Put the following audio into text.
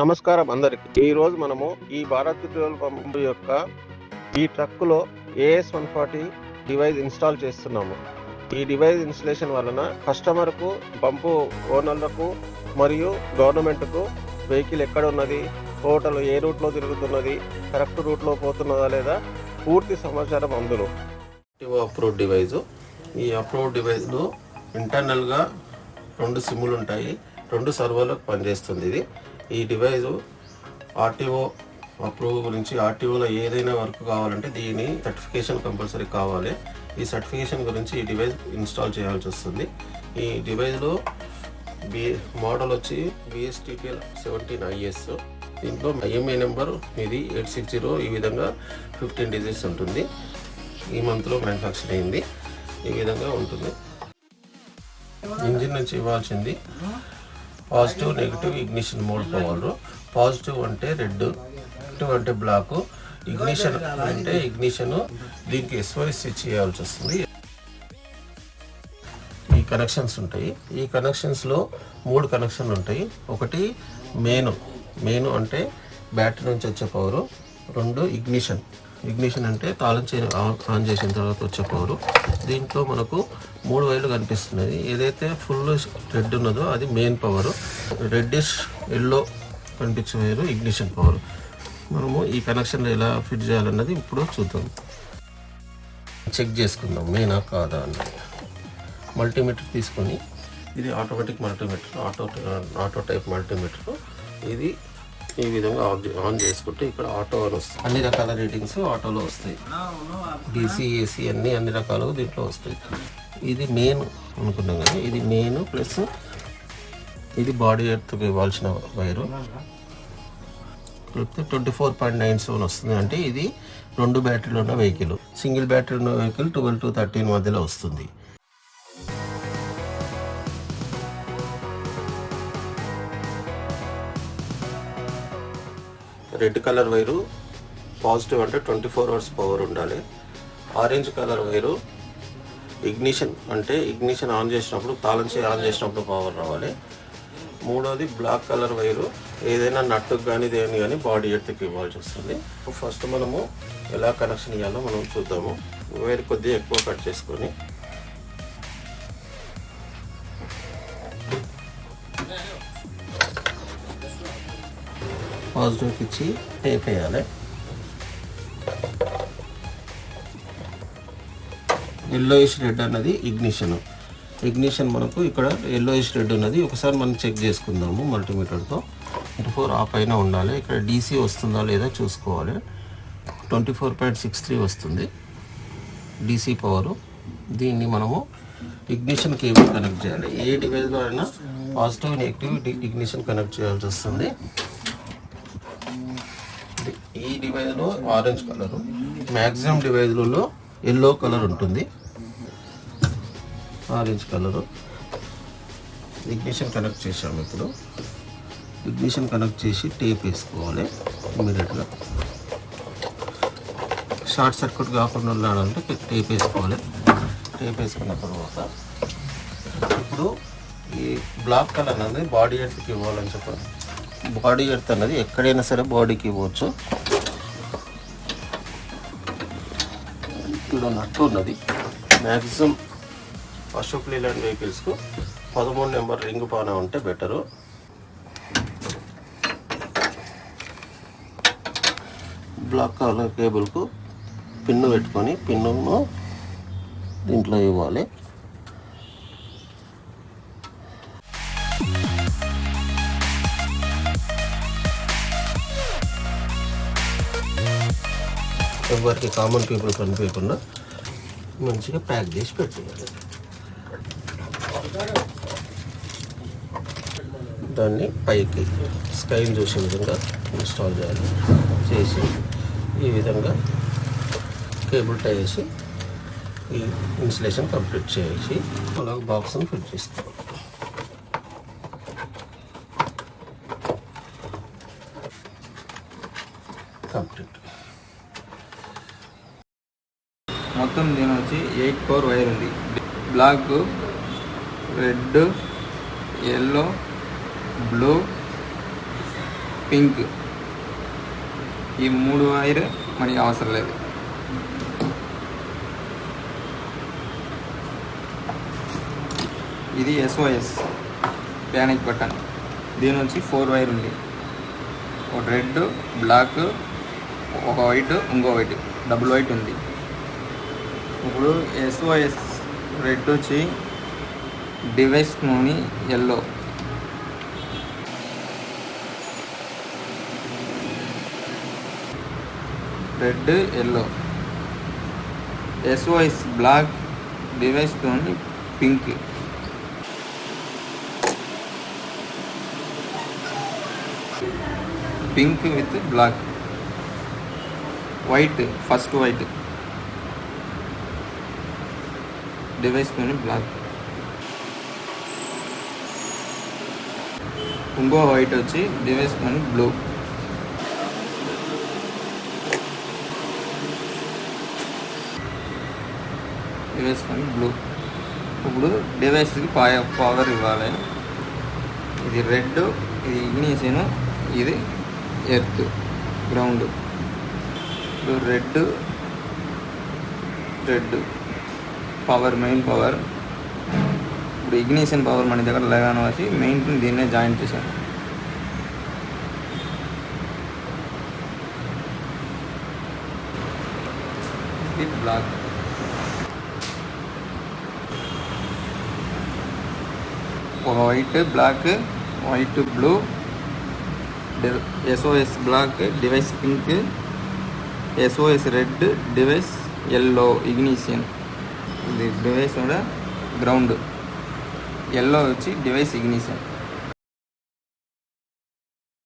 నమస్కారం అందరికి. ఈ రోజు మనము ఈ భారత్ పెట్రోల్ పంప్ యొక్క ఈ ట్రక్కులో AS140 డివైస్ ఇన్స్టాల్ చేస్తున్నాము. ఈ డివైస్ ఇన్స్టలేషన్ వలన కస్టమర్కు, పంపు ఓనర్లకు మరియు గవర్నమెంట్కు వెహికల్ ఎక్కడ ఉన్నది, టోటల్ ఏ రూట్లో తిరుగుతున్నది, కరెక్ట్ రూట్లో పోతున్నదా లేదా పూర్తి సమాచారం అందులో. Approve device. ఈ అప్రూవ్ డివైస్లో ఇంటర్నల్గా 2 సిమ్ములు ఉంటాయి, 2 సర్వర్లకు పనిచేస్తుంది. ఈ డివైజు ఆర్టీఓ అప్రూవ్ గురించి, ఆర్టీఓలో ఏదైనా వర్క్ కావాలంటే దీని సర్టిఫికేషన్ కంపల్సరీ కావాలి. ఈ సర్టిఫికేషన్ గురించి ఈ డివైస్ ఇన్స్టాల్ చేయాల్సి వస్తుంది. ఈ డివైస్లో మోడల్ వచ్చి BSTPL 17IS. దీంట్లో IMEI నెంబర్ ఇది 860. ఈ విధంగా 15 డిజిట్స్ ఉంటుంది. ఈ మంత్లో మ్యానుఫ్యాక్చర్ అయింది. ఈ విధంగా ఉంటుంది. ఇంజిన్ నుంచి ఇవ్వాల్సింది positive, negative ignition mode power. Positive అంటే రెడ్, నెగిటివ్ అంటే బ్లాక్, ఇగ్నిషన్ అంటే ఇగ్నిషన్. దీనికి SOS స్విచ్ చేయాల్సి వస్తుంది. ఈ కనెక్షన్స్ ఉంటాయి. ఈ కనెక్షన్స్లో 3 కనెక్షన్లు ఉంటాయి. ఒకటి మెయిన్ అంటే బ్యాటరీ నుంచి వచ్చే పవరు. 2 ఇగ్నిషన్ అంటే తాళం ఆన్ చేసిన తర్వాత వచ్చే పవరు. దీంట్లో మనకు 3 వైర్లు కనిపిస్తున్నది. ఏదైతే ఫుల్ రెడ్ ఉన్నదో అది మెయిన్ పవరు. రెడ్డిష్ ఎల్లో కనిపించే వైరు ఇగ్నిషన్ పవర్. మనము ఈ కనెక్షన్లో ఎలా ఫిట్ చేయాలన్నది ఇప్పుడు చూద్దాం. చెక్ చేసుకుందాం మెయినా కాదా అన్నది. మల్టీమీటర్ తీసుకొని, ఇది automatic multimeter, auto type multimeter. ఇది ఈ విధంగా ఆన్ చేసుకుంటే ఇక్కడ ఆటో అని వస్తుంది. అన్ని రకాల రేటింగ్స్ ఆటోలో వస్తాయి. DC, AC అన్ని రకాలు దీంట్లో వస్తాయి. ఇది మెయిన్ అనుకున్నాం కానీ ఇది మెయిన్ ప్లస్ ఇది బాడీ ఎర్త్కి ఇవ్వాల్సిన వైరు. 24.97 వస్తుంది. అంటే ఇది 2 బ్యాటరీలు ఉన్న వెహికల్. సింగిల్ బ్యాటరీ ఉన్న వెహికల్ 12 to 13 మధ్యలో వస్తుంది. రెడ్ కలర్ వైరు పాజిటివ్ అంటే 24 hours పవర్ ఉండాలి. ఆరెంజ్ కలర్ వైరు ఇగ్నిషన్ అంటే ఇగ్నిషన్ ఆన్ చేసినప్పుడు, తాళం చేసి ఆన్ చేసినప్పుడు పవర్ రావాలి. 3వది బ్లాక్ కలర్ వైరు ఏదైనా నట్టుకు కానీ దేని కానీ బాడీ ఎర్త్కి ఇవ్వాల్సి వస్తుంది. ఫస్ట్ మనము ఎలా కనెక్షన్ ఇవ్వాలో మనం చూద్దాము. వైర్ కొద్దిగా ఎక్కువ కట్ చేసుకొని పాజిటివ్కి ఇచ్చి టేప్ వేయాలి. ఎల్లోయిష్ రెడ్ అన్నది ఇగ్నిషన్ మనకు ఇక్కడ ఎల్లోయిష్ రెడ్ ఉన్నది. ఒకసారి మనం చెక్ చేసుకుందాము మల్టీమీటర్తో. 24 ఆ పైన ఉండాలి. ఇక్కడ DC వస్తుందా లేదా చూసుకోవాలి. 24.63 వస్తుంది DC పవరు. దీన్ని మనము ఇగ్నిషన్ కేబుల్ కనెక్ట్ చేయాలి. ఏ డివైస్లో అయినా పాజిటివ్, నెగిటివ్ ఇగ్నిషన్ కనెక్ట్ చేయాల్సి వస్తుంది. ఈ డివైస్లో ఆరెంజ్ కలరు, మ్యాక్సిమం డివైస్లలో ఎల్లో కలర్ ఉంటుంది. ఆరెంజ్ కలరు ఇగ్నిషన్ కనెక్ట్ చేసాము. ఇప్పుడు ఇగ్నిషన్ కనెక్ట్ చేసి టేప్ వేసుకోవాలి. ఇమీడియట్గా షార్ట్ సర్క్యూట్ కాకుండా ఉండాలంటే టేప్ వేసుకోవాలి. టేప్ వేసుకున్న తర్వాత ఇప్పుడు ఈ బ్లాక్ కలర్ అనేది బాడీ ఎర్త్కి ఇవ్వాలని చెప్పాలి. బాడీ ఎర్త్ అన్నది ఎక్కడైనా సరే బాడీకి ఇవ్వచ్చు. ఇక్కడ నట్టు ఉన్నది. మ్యాక్సిమం అశోక్ లేలాండ్ వెహికల్స్కు 13 నెంబర్ రింగ్ పానా ఉంటే బెటరు. బ్లాక్ కలర్ కేబుల్కు పిన్ను పెట్టుకొని పిన్నును దీంట్లో ఇవ్వాలి. ఎవరికి కామన్ పీపుల్ కనిపించకుండా మంచిగా ప్యాక్ చేసి పెట్టేయాలి. దాన్ని పైకి స్కైన్ చూసే విధంగా ఇన్స్టాల్ చేయాలి. చేసి ఈ విధంగా కేబుల్ టై చేసి ఈ ఇన్స్టలేషన్ కంప్లీట్ చేసి అలాగ బాక్స్ని ఫిట్ చేసుకోవాలి. కంప్లీట్. మొత్తం దీని వచ్చి 8 కోర్ వైర్ ఉంది. Black, red, yellow, blue, pink. ఈ 3 వైర్ మనకి అవసరం లేదు. ఇది SOS ప్యానిక్ బటన్. దీని నుంచి 4 వైర్ ఉంది. ఒక రెడ్, బ్లాక్, ఒక వైట్, ఇంకో వైట్, డబుల్ వైట్ ఉంది. ఇప్పుడు SOS రెడ్ వచ్చి డివైస్లోని yellow, red yellow. SOS black డివైస్లోని pink. Pink with black. White, first white డివైస్లోని బ్లాక్. ఇంకో వైట్ వచ్చి డివైస్లోని బ్లూ. డివైస్లోని బ్లూ. ఇప్పుడు డివైస్కి పవర్ ఇవ్వాలి. ఇది రెడ్, ఇది ఇగ్నిషన్, ఇది ఎర్త్, గ్రౌండ్. ఇప్పుడు రెడ్ పవర్, మెయిన్ పవర్. ఇప్పుడు ఇగ్నిషన్ పవర్ మన దగ్గర లేగానే వచ్చి మెయిన్ దీన్నే జాయిన్ చేశాను. ఇది బ్లాక్. ఒక white, black, white, blue, SOS black, device pink, SOS red, device yellow, ignition. ఇది డివైస్ కూడా గ్రౌండ్. ఎల్లో వచ్చి డివైస్ ఇగ్నిషన్.